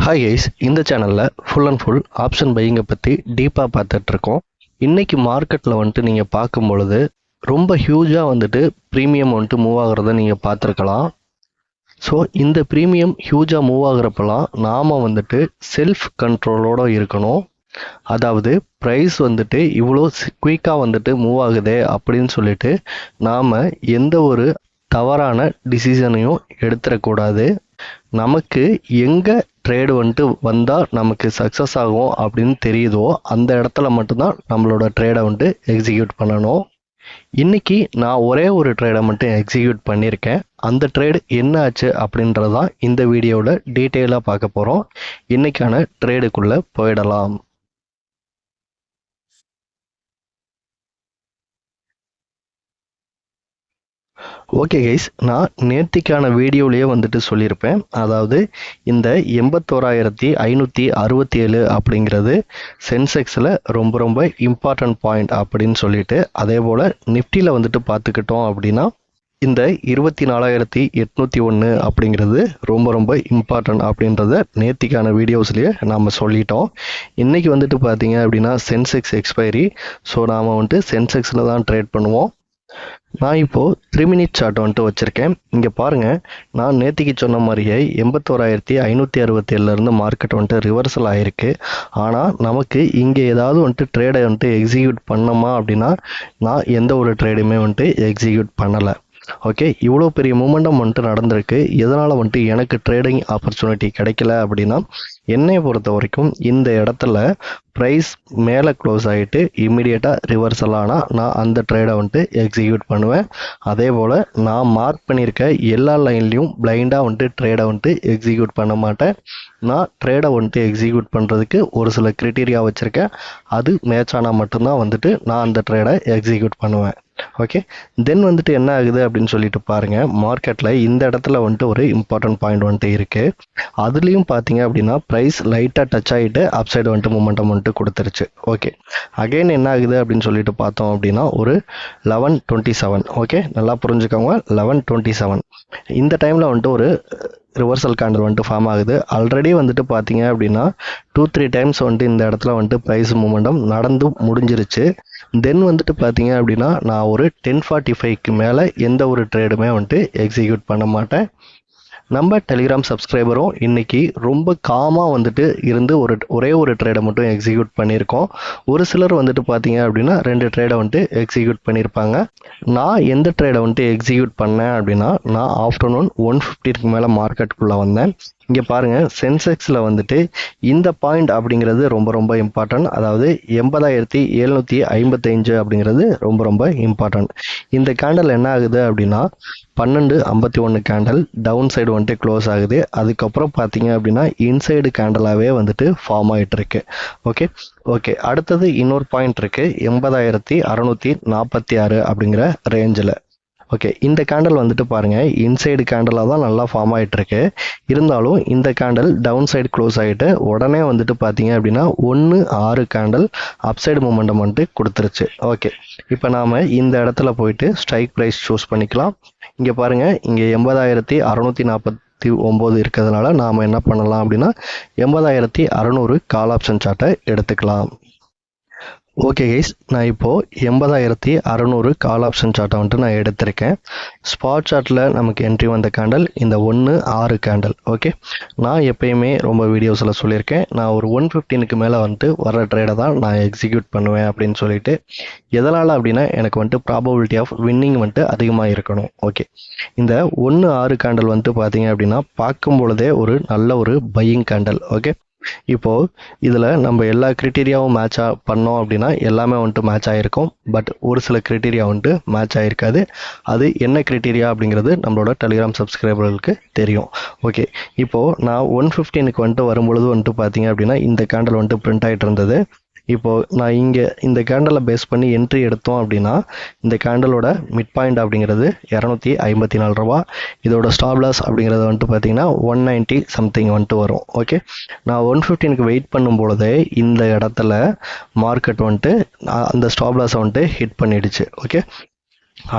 Hi guys, இந்த சேனலில் full and full option பையிங்கை பற்றி டீப்பாக பார்த்துட்ருக்கோம். இன்றைக்கி மார்க்கெட்டில் வந்துட்டு நீங்கள் பார்க்கும் பொழுது ரொம்ப ஹியூஜாக வந்துட்டு ப்ரீமியம் வந்துட்டு மூவ் ஆகிறத நீங்கள் பார்த்துருக்கலாம். ஸோ இந்த ப்ரீமியம் ஹியூஜாக மூவ் ஆகிறப்பெல்லாம் நாம் வந்துட்டு செல்ஃப் கண்ட்ரோலோடு இருக்கணும். அதாவது ப்ரைஸ் வந்துட்டு இவ்வளோ குயிக்காக வந்துட்டு மூவ் ஆகுதே அப்படின்னு சொல்லிட்டு நாம் எந்த ஒரு தவறான டிசிஷனையும் எடுத்துடக்கூடாது. நமக்கு எங்கே ட்ரேடு வந்துட்டு வந்தால் நமக்கு சக்ஸஸ் ஆகும் அப்படின்னு தெரியுதோ அந்த இடத்துல மட்டும்தான் நம்மளோட ட்ரேடை வந்துட்டு எக்ஸிக்யூட் பண்ணணும். இன்றைக்கி நான் ஒரே ஒரு ட்ரேடை மட்டும் எக்ஸிக்யூட் பண்ணியிருக்கேன். அந்த ட்ரேடு என்ன ஆச்சு அப்படின்றதான் இந்த வீடியோவில் டீட்டெயிலாக பார்க்க போகிறோம். இன்றைக்கான ட்ரேடுக்குள்ளே போயிடலாம். ஓகே கைஸ், நான் நேர்த்திக்கான வீடியோலேயே வந்துட்டு சொல்லியிருப்பேன். அதாவது இந்த 81,567 அப்படிங்கிறது சென்செக்ஸில் ரொம்ப ரொம்ப இம்பார்ட்டன்ட் பாயிண்ட் அப்படின்னு சொல்லிட்டு, அதே போல் நிஃப்டியில் வந்துட்டு பார்த்துக்கிட்டோம் அப்படின்னா இந்த 24,801 அப்படிங்கிறது ரொம்ப ரொம்ப இம்பார்ட்டன்ட் அப்படின்றத நேர்த்திக்கான வீடியோஸ்லேயே நாம் சொல்லிட்டோம். இன்றைக்கி வந்துட்டு பார்த்தீங்க அப்படின்னா சென்செக்ஸ் எக்ஸ்பைரி. ஸோ நாம் வந்துட்டு சென்செக்ஸில் தான் ட்ரேட் பண்ணுவோம். நான் இப்போது 3 மினிட் சார்ட் வந்துட்டு வச்சுருக்கேன். இங்கே பாருங்கள், நான் நேற்றுக்கு சொன்ன மாதிரியே 81,567 மார்க்கெட் வந்துட்டு ரிவர்சல் ஆகிருக்கு. ஆனால் நமக்கு இங்கே ஏதாவது வந்துட்டு ட்ரேடை வந்துட்டு எக்ஸிக்யூட் பண்ணோமா அப்படின்னா நான் எந்த ஒரு ட்ரேடுமே வந்துட்டு எக்ஸிக்யூட் பண்ணலை. ஓகே, இவ்வளோ பெரிய மூமெண்டம் வந்துட்டு நடந்திருக்கு. எதனால் வந்துட்டு எனக்கு ட்ரேடிங் ஆப்பர்ச்சுனிட்டி கிடைக்கல அப்படின்னா, என்னை பொறுத்த வரைக்கும் இந்த இடத்துல ப்ரைஸ் மேலே க்ளோஸ் ஆகிட்டு இம்மிடியேட்டாக ரிவர்சல் ஆனால் நான் அந்த ட்ரேடை வந்துட்டு எக்ஸிக்யூட் பண்ணுவேன். அதே போல் நான் மார்க் பண்ணியிருக்க எல்லா லைன்லேயும் பிளைண்டாக வந்துட்டு ட்ரேடை வந்துட்டு எக்ஸிக்யூட் பண்ண மாட்டேன். நான் ட்ரேடை வந்துட்டு எக்ஸிக்யூட் பண்ணுறதுக்கு ஒரு சில க்ரைட்டீரியா வச்சுருக்கேன். அது மேட்ச் ஆனால் மட்டும்தான் வந்துட்டு நான் அந்த ட்ரேடை எக்ஸிக்யூட் பண்ணுவேன். ஓகே, தென் வந்துட்டு என்ன ஆகுது அப்படின்னு சொல்லிட்டு பாருங்கள். மார்க்கெட்டில் இந்த இடத்துல வந்துட்டு ஒரு இம்பார்ட்டன்ட் பாயிண்ட் வந்துட்டு இருக்குது. அதுலேயும் பார்த்தீங்க அப்படின்னா ப்ரைஸ் லைட்டாக டச் ஆகிட்டு அப்சைடு வந்துட்டு மூமெண்டம் வந்துட்டு கொடுத்துருச்சு. ஓகே, அகைன் என்ன ஆகுது அப்படின்னு சொல்லிட்டு பார்த்தோம் அப்படின்னா ஒரு 11:27. ஓகே, நல்லா புரிஞ்சுக்கோங்க, 11:27 இந்த டைமில் வந்துட்டு ஒரு ரிவர்சல் கேண்டில் வந்துட்டு ஃபார்ம் ஆகுது. ஆல்ரெடி வந்துட்டு பார்த்தீங்க அப்படின்னா 2-3 டைம்ஸ் வந்துட்டு இந்த இடத்துல வந்துட்டு ப்ரைஸ் மூமெண்டம் நடந்து முடிஞ்சிருச்சு. தென் வந்துட்டு பார்த்தீங்க அப்படின்னா நான் ஒரு 10:45க்கு மேலே எந்த ஒரு ட்ரேடுமே வந்துட்டு எக்ஸிக்யூட் பண்ண மாட்டேன். நம்ம டெலிகிராம் சப்ஸ்கிரைபரும் இன்றைக்கி ரொம்ப காமாக வந்துட்டு இருந்து ஒரே ஒரு ட்ரேடை மட்டும் எக்ஸிக்யூட் பண்ணியிருக்கோம். ஒரு சிலர் வந்துட்டு பார்த்தீங்க அப்படின்னா 2 ட்ரேடை வந்துட்டு எக்ஸிக்யூட் பண்ணியிருப்பாங்க. நான் எந்த ட்ரேடை வந்துட்டு எக்ஸிக்யூட் பண்ணேன் அப்படின்னா நான் ஆஃப்டர்நூன் 1:50க்கு மேலே மார்க்கெட்டுக்குள்ளே வந்தேன். இங்கே பாருங்கள், சென்செக்ஸில் வந்துட்டு இந்த பாயிண்ட் அப்படிங்கிறது ரொம்ப ரொம்ப இம்பார்ட்டன்ட். அதாவது 80,755 அப்படிங்கிறது ரொம்ப ரொம்ப இம்பார்ட்டன்ட். இந்த கேண்டல் என்ன ஆகுது அப்படின்னா 12:51 கேண்டல் டவுன் சைடு வந்துட்டு க்ளோஸ் ஆகுது. அதுக்கப்புறம் பார்த்தீங்க அப்படின்னா இன்சைடு கேண்டலாகவே வந்துட்டு ஃபார்ம் ஆகிட்டு இருக்கு. ஓகே, அடுத்தது இன்னொரு பாயிண்ட் இருக்குது 80,646 அப்படிங்கிற ரேஞ்சில். ஓகே, இந்த கேண்டல் வந்துட்டு பாருங்கள் இன்சைடு கேண்டலாக தான் நல்லா ஃபார்ம் ஆகிட்டுருக்கு. இருந்தாலும் இந்த கேண்டல் டவுன் சைடு க்ளோஸ் ஆகிட்டு உடனே வந்துட்டு பார்த்தீங்க அப்படின்னா 1-6 கேண்டல் அப்சைடு மூமெண்டம் வந்துட்டு கொடுத்துருச்சு. ஓகே, இப்போ நாம் இந்த இடத்துல போயிட்டு ஸ்ட்ரைக் ப்ரைஸ் சூஸ் பண்ணிக்கலாம். இங்கே பாருங்கள், இங்கே 80,649 இருக்கிறதுனால நாம் என்ன பண்ணலாம் அப்படின்னா 80,600 கால் ஆப்ஷன் சார்ட்டை எடுத்துக்கலாம். ஓகே கைஸ், நான் இப்போது 80,600 கால் ஆப்ஷன் சார்ட்டை வந்துட்டு நான் எடுத்திருக்கேன். ஸ்பாட் சார்ட்டில் நமக்கு என்ட்ரி வந்த கேண்டல் இந்த 1-6 கேண்டல். ஓகே, நான் எப்பயுமே ரொம்ப வீடியோஸில் சொல்லியிருக்கேன், நான் ஒரு 115க்கு மேலே வந்துட்டு வர ட்ரேடை தான் நான் எக்ஸிக்யூட் பண்ணுவேன் அப்படின்னு சொல்லிட்டு. எதனால் அப்படின்னா எனக்கு வந்துட்டு ப்ராபபிலிட்டி ஆஃப் வின்னிங் வந்துட்டு அதிகமாக இருக்கணும். ஓகே, இந்த 1-6 கேண்டல் வந்துட்டு பார்த்தீங்க அப்படின்னா பார்க்கும் பொழுதே ஒரு நல்ல ஒரு பையிங் கேண்டல். ஓகே, இப்போது இதில் நம்ம எல்லா க்ரைட்டீரியாவும் மேட்ச் பண்ணோம் அப்படின்னா எல்லாமே வந்துட்டு மேட்ச் ஆகிருக்கும். பட் ஒரு சில க்ரைட்டீரியா வந்துட்டு மேட்ச் ஆகிருக்காது. அது என்ன க்ரைட்டீரியா அப்படிங்கிறது நம்மளோட டெலிகிராம் சப்ஸ்கிரைபர்களுக்கு தெரியும். ஓகே, இப்போது நான் 115க்கு வந்துட்டு வரும்பொழுது வந்துட்டு பார்த்தீங்க அப்படின்னா இந்த கேண்டல் வந்துட்டு பிரிண்ட் ஆகிட்டு இருந்தது. இப்போது நான் இங்கே இந்த கேண்டலை பேஸ் பண்ணி என்ட்ரி எடுத்தோம் அப்படின்னா இந்த கேண்டலோட மிட் பாயிண்ட் அப்படிங்கிறது 254 ரூபா. இதோட ஸ்டாப் லாஸ் அப்படிங்கிறது வந்துட்டு பார்த்தீங்கன்னா 190 சம்திங் வந்துட்டு வரும். ஓகே, நான் 115க்கு வெயிட் பண்ணும்பொழுதே இந்த இடத்துல மார்க்கெட் வந்துட்டு அந்த ஸ்டாப் லாஸை வந்துட்டு ஹிட் பண்ணிடுச்சு. ஓகே,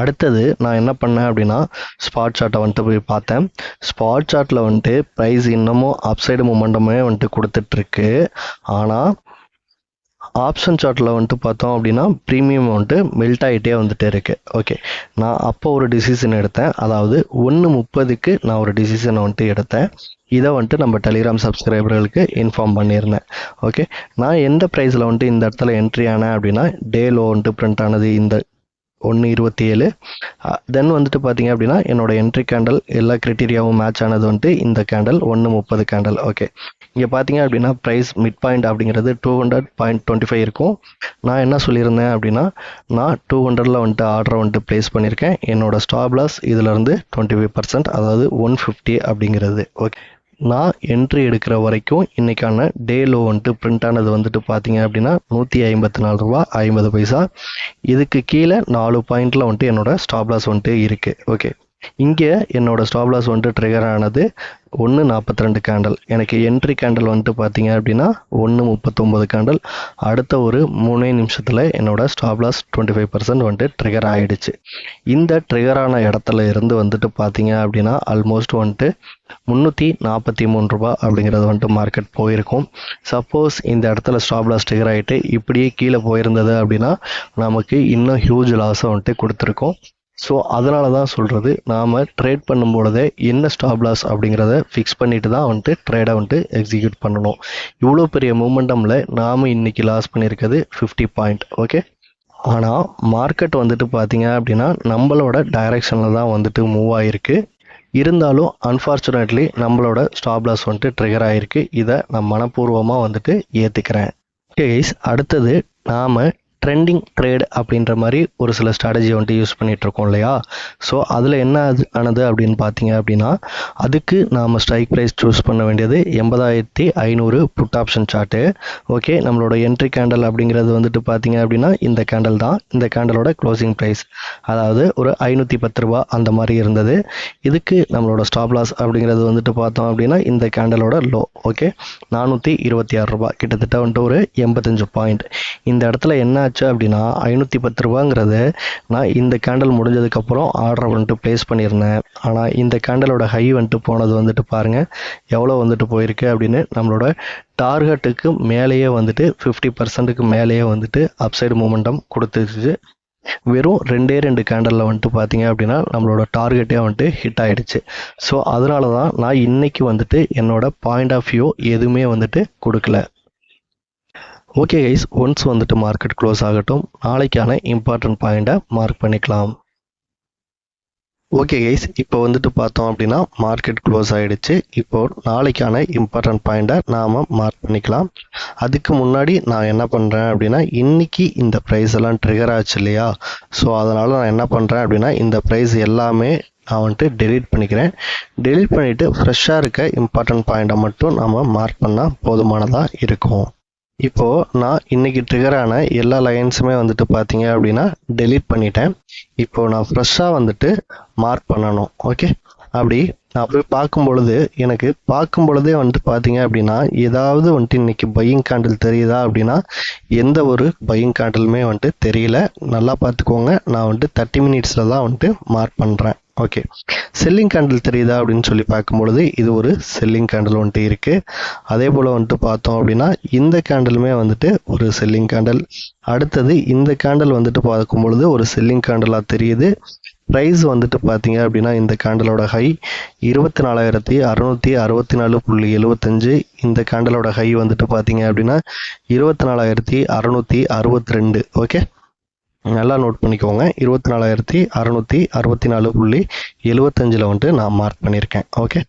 அடுத்தது நான் என்ன பண்ணேன் அப்படின்னா ஸ்பாட் சார்ட்டை வந்துட்டு போய் பார்த்தேன். ஸ்பாட் சார்ட்டில் வந்துட்டு ப்ரைஸ் இன்னமும் அப்சைடு மூமெண்டமே வந்துட்டு கொடுத்துட்ருக்கு. ஆனால் ஆப்ஷன் சார்ட்டில் வந்துட்டு பார்த்தோம் அப்படின்னா ப்ரீமியம் வந்துட்டு மெல்ட் ஆகிட்டே வந்துட்டு இருக்கு. ஓகே, நான் அப்போ ஒரு டிசிஷன் எடுத்தேன். அதாவது 1:30க்கு நான் ஒரு டிசிஷனை வந்துட்டு எடுத்தேன். இதை வந்துட்டு நம்ம டெலிகிராம் சப்ஸ்கிரைபர்களுக்கு இன்ஃபார்ம் பண்ணியிருந்தேன். ஓகே, நான் எந்த ப்ரைஸில் வந்துட்டு இந்த இடத்துல என்ட்ரி ஆனேன் அப்படின்னா டே லோ வந்துட்டு பிரிண்ட் ஆனது இந்த 1:27. தென் வந்துட்டு பார்த்தீங்க அப்படின்னா என்னோட என்ட்ரி கேண்டல் எல்லா க்ரைட்டீரியாவும் மேட்ச் ஆனது வந்துட்டு இந்த கேண்டல் 1:30 கேண்டல். ஓகே, இங்கே பார்த்தீங்க அப்படின்னா ப்ரைஸ் மிட் பாயிண்ட் அப்படிங்கிறது 200.25 இருக்கும். நான் என்ன சொல்லியிருந்தேன் அப்படின்னா நான் 200ல் வந்துட்டு ஆர்டரை வந்துட்டு ப்ளேஸ் பண்ணியிருக்கேன். என்னோட ஸ்டாப் லாஸ் இதிலேருந்து 25%, அதாவது 150 அப்படிங்கிறது. ஓகே, நான் என்ட்ரி எடுக்கிற வரைக்கும் இன்றைக்கான டே லோ வந்துட்டு பிரிண்ட் ஆனது வந்துட்டு பார்த்தீங்க அப்படின்னா 154 ரூபா 50 பைசா. இதுக்கு கீழே 4 பாயிண்டில் வந்துட்டு என்னோட ஸ்டாப் லாஸ் வந்துட்டு இருக்குது. ஓகே, இங்கே என்னோட ஸ்டாப் லாஸ் வந்துட்டு ட்ரிகர் ஆனது 1:42 கேண்டல். எனக்கு என்ட்ரி கேண்டல் வந்துட்டு பார்த்தீங்க அப்படின்னா 1:39 கேண்டல். அடுத்த ஒரு 3 நிமிஷத்தில் என்னோட ஸ்டாப் லாஸ் 25% வந்துட்டு ட்ரிகர் ஆகிடுச்சு. இந்த ட்ரிகரான இடத்துல இருந்து வந்துட்டு பார்த்தீங்க அப்படின்னா ஆல்மோஸ்ட் வந்துட்டு 343 ரூபா அப்படிங்கிறது வந்துட்டு மார்க்கெட் போயிருக்கும். சப்போஸ் இந்த இடத்துல ஸ்டாப் லாஸ் ட்ரிகர் ஆகிட்டு இப்படியே கீழே போயிருந்தது அப்படின்னா நமக்கு இன்னும் ஹியூஜ் லாஸை வந்துட்டு கொடுத்துருக்கோம். ஸோ அதனால தான் சொல்கிறது, நாம் ட்ரேட் பண்ணும்பொழுதே என்ன ஸ்டாப் லாஸ் அப்படிங்கிறத ஃபிக்ஸ் பண்ணிட்டு தான் வந்துட்டு ட்ரேடை வந்துட்டு எக்ஸிக்யூட் பண்ணணும். இவ்வளோ பெரிய மூமெண்டமில் நாம் இன்றைக்கி லாஸ் பண்ணியிருக்கிறது 50 பாயிண்ட். ஓகே, ஆனால் மார்க்கெட் வந்துட்டு பார்த்தீங்க அப்படின்னா நம்மளோட டைரெக்ஷனில் தான் வந்துட்டு மூவ் ஆகிருக்கு. இருந்தாலும் அன்ஃபார்ச்சுனேட்லி நம்மளோட ஸ்டாப் லாஸ் வந்துட்டு ட்ரிகர் ஆகிருக்கு. இதை நான் மனப்பூர்வமாக வந்துட்டு ஏற்றுக்கிறேன். ஓகே கைஸ், அடுத்தது நாம் ட்ரெண்டிங் ட்ரேட் அப்படின்ற மாதிரி ஒரு சில ஸ்ட்ராட்டஜி வந்துட்டு யூஸ் பண்ணிகிட்ருக்கோம் இல்லையா? ஸோ அதில் என்ன ஆனது அப்படின்னு பார்த்தீங்க அப்படின்னா அதுக்கு நாம் ஸ்ட்ரைக் ப்ரைஸ் சூஸ் பண்ண வேண்டியது 80,500 புட் ஆப்ஷன் சார்ட்டு. ஓகே, நம்மளோட என்ட்ரி கேண்டல் அப்படிங்கிறது வந்துட்டு பார்த்தீங்க அப்படின்னா இந்த கேண்டல் தான். இந்த கேண்டலோட க்ளோசிங் ப்ரைஸ் அதாவது ஒரு 510 ரூபா அந்த மாதிரி இருந்தது. இதுக்கு நம்மளோட ஸ்டாப் லாஸ் அப்படிங்கிறது வந்துட்டு பார்த்தோம் அப்படின்னா இந்த கேண்டலோட லோ. ஓகே, 426 ரூபா, கிட்டத்தட்ட வந்துட்டு ஒரு 85 பாயிண்ட். இந்த இடத்துல என்ன அப்படின்னா 510 ரூபாங்கிறது நான் இந்த கேண்டல் முடிஞ்சதுக்கப்புறம் ஆர்டரை வந்துட்டு ப்ளேஸ் பண்ணியிருந்தேன். ஆனால் இந்த கேண்டலோட ஹை வந்துட்டு போனது வந்துட்டு பாருங்கள் எவ்வளோ வந்துட்டு போயிருக்கு அப்படின்னு. நம்மளோட டார்கெட்டுக்கு மேலேயே வந்துட்டு 50%க்கு மேலேயே வந்துட்டு அப்சைடு மூமெண்டம் கொடுத்துருச்சு. வெறும் 2 கேண்டலில் வந்துட்டு பார்த்தீங்க அப்படின்னா நம்மளோட டார்கெட்டே வந்துட்டு ஹிட் ஆகிடுச்சு. ஸோ அதனால தான் நான் இன்றைக்கி வந்துட்டு என்னோட பாயிண்ட் ஆஃப் வியூ எதுவுமே வந்துட்டு கொடுக்கல. ஓகே கைஸ், ஒன்ஸ் வந்துட்டு மார்க்கெட் க்ளோஸ் ஆகட்டும், நாளைக்கான இம்பார்ட்டன்ட் பாயிண்ட்டை மார்க் பண்ணிக்கலாம். ஓகே கைஸ், இப்போ வந்துட்டு பார்த்தோம் அப்படின்னா மார்க்கெட் க்ளோஸ் ஆகிடுச்சு. இப்போது நாளைக்கான இம்பார்ட்டன்ட் பாயிண்ட்டை நாம் மார்க் பண்ணிக்கலாம். அதுக்கு முன்னாடி நான் என்ன பண்ணுறேன் அப்படின்னா இன்றைக்கி இந்த ப்ரைஸ் எல்லாம் ட்ரிகர் ஆச்சு இல்லையா? ஸோ அதனால் நான் என்ன பண்ணுறேன் அப்படின்னா இந்த ப்ரைஸ் எல்லாமே நான் வந்துட்டு டெலீட் பண்ணிக்கிறேன். டெலீட் பண்ணிவிட்டு ஃப்ரெஷ்ஷாக இருக்க இம்பார்ட்டன்ட் பாயிண்ட்டை மட்டும் நம்ம மார்க் பண்ணால் போதுமானதாக இருக்கும். இப்போது நான் இன்றைக்கி ட்ரிகரான எல்லா லைன்ஸுமே வந்துட்டு பார்த்தீங்க அப்படின்னா டெலீட் பண்ணிட்டேன். இப்போது நான் ஃப்ரெஷ்ஷாக வந்துட்டு மார்க் பண்ணணும். ஓகே, அப்படி நான் போய் பார்க்கும் பொழுது எனக்கு பார்க்கும் பொழுதே வந்துட்டு பார்த்தீங்க அப்படின்னா ஏதாவது வந்துட்டு இன்றைக்கி பையிங் கேண்டில் தெரியுதா அப்படின்னா எந்த ஒரு பையிங் கேண்டிலுமே வந்துட்டு தெரியல. நல்லா பார்த்துக்கோங்க, நான் வந்துட்டு 30 மினிட்ஸில் தான் வந்துட்டு மார்க் பண்ணுறேன். ஓகே, செல்லிங் கேண்டில் தெரியுதா அப்படின்னு சொல்லி பார்க்கும்பொழுது இது ஒரு செல்லிங் கேண்டில் வந்துட்டு இருக்குது. அதே போல் வந்துட்டு பார்த்தோம் அப்படின்னா இந்த கேண்டிலுமே வந்துட்டு ஒரு செல்லிங் கேண்டில். அடுத்தது இந்த கேண்டில் வந்துட்டு பார்க்கும்பொழுது ஒரு செல்லிங் கேண்டிலாக தெரியுது. ப்ரைஸ் வந்துட்டு பார்த்தீங்க அப்படின்னா இந்த கேண்டலோட ஹை 24,664.75. இந்த கேண்டலோட ஹை வந்துட்டு பார்த்தீங்க அப்படின்னா 24,662. ஓகே, நல்லா நோட் பண்ணிக்கோங்க. 24,664.75 வந்துட்டு நான் மார்க் பண்ணியிருக்கேன். ஓகே,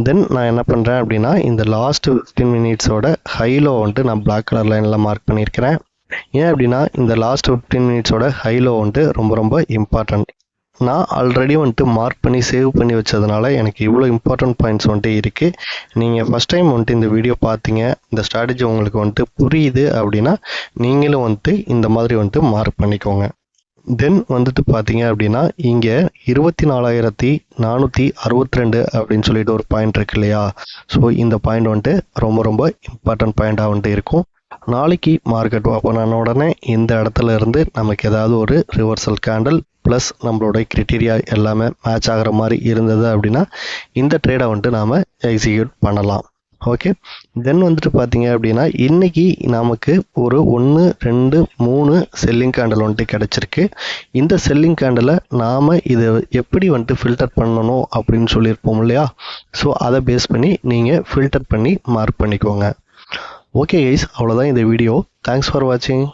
தென் நான் என்ன பண்ணுறேன் அப்படின்னா இந்த லாஸ்ட் 15 மினிட்ஸோட ஹைலோ வந்துட்டு நான் பிளாக் கலர் லைனில் மார்க் பண்ணியிருக்கிறேன். ஏன் அப்படின்னா இந்த லாஸ்ட் 15 மினிட்ஸோட ஹைலோ வந்துட்டு ரொம்ப ரொம்ப இம்பார்ட்டன்ட். நான் ஆல்ரெடி வந்துட்டு மார்க் பண்ணி சேவ் பண்ணி வச்சதுனால எனக்கு இவ்வளோ இம்பார்ட்டன்ட் பாயிண்ட்ஸ் வந்துட்டு இருக்குது. நீங்கள் ஃபஸ்ட் டைம் வந்துட்டு இந்த வீடியோ பார்த்தீங்க, இந்த ஸ்ட்ராட்டஜி உங்களுக்கு வந்துட்டு புரியுது அப்படின்னா நீங்களும் வந்துட்டு இந்த மாதிரி வந்துட்டு மார்க் பண்ணிக்கோங்க. தென் வந்துட்டு பார்த்தீங்க அப்படின்னா இங்கே 24,462 அப்படின்னு சொல்லிட்டு ஒரு பாயிண்ட் இருக்கு இல்லையா? ஸோ இந்த பாயிண்ட் வந்துட்டு ரொம்ப ரொம்ப இம்பார்ட்டன்ட் பாயிண்ட்டாக வந்துட்டு இருக்கும். நாளைக்கு மார்க்கெட் ஓப்பன் ஆன உடனே இந்த இடத்துல இருந்து நமக்கு ஏதாவது ஒரு ரிவர்சல் கேண்டில் ப்ளஸ் நம்மளோட கிரிட்டீரியா எல்லாமே மேட்ச் ஆகிற மாதிரி இருந்தது அப்படின்னா இந்த ட்ரேடை வந்துட்டு நாம் எக்ஸிக்யூட் பண்ணலாம். ஓகே, தென் வந்துட்டு பார்த்தீங்க அப்படின்னா இன்றைக்கி நமக்கு ஒரு 1 2 3 செல்லிங் கேண்டில் வந்துட்டு கிடச்சிருக்கு. இந்த செல்லிங் கேண்டிலை நாம் இதை எப்படி வந்துட்டு ஃபில்டர் பண்ணணும் அப்படின்னு சொல்லியிருப்போம் இல்லையா? ஸோ அதை பேஸ் பண்ணி நீங்கள் ஃபில்டர் பண்ணி மார்க் பண்ணிக்கோங்க. ஓகே கைஸ், அவ்வளோதான் இந்த வீடியோ. தேங்க்ஸ் ஃபார் வாட்சிங்.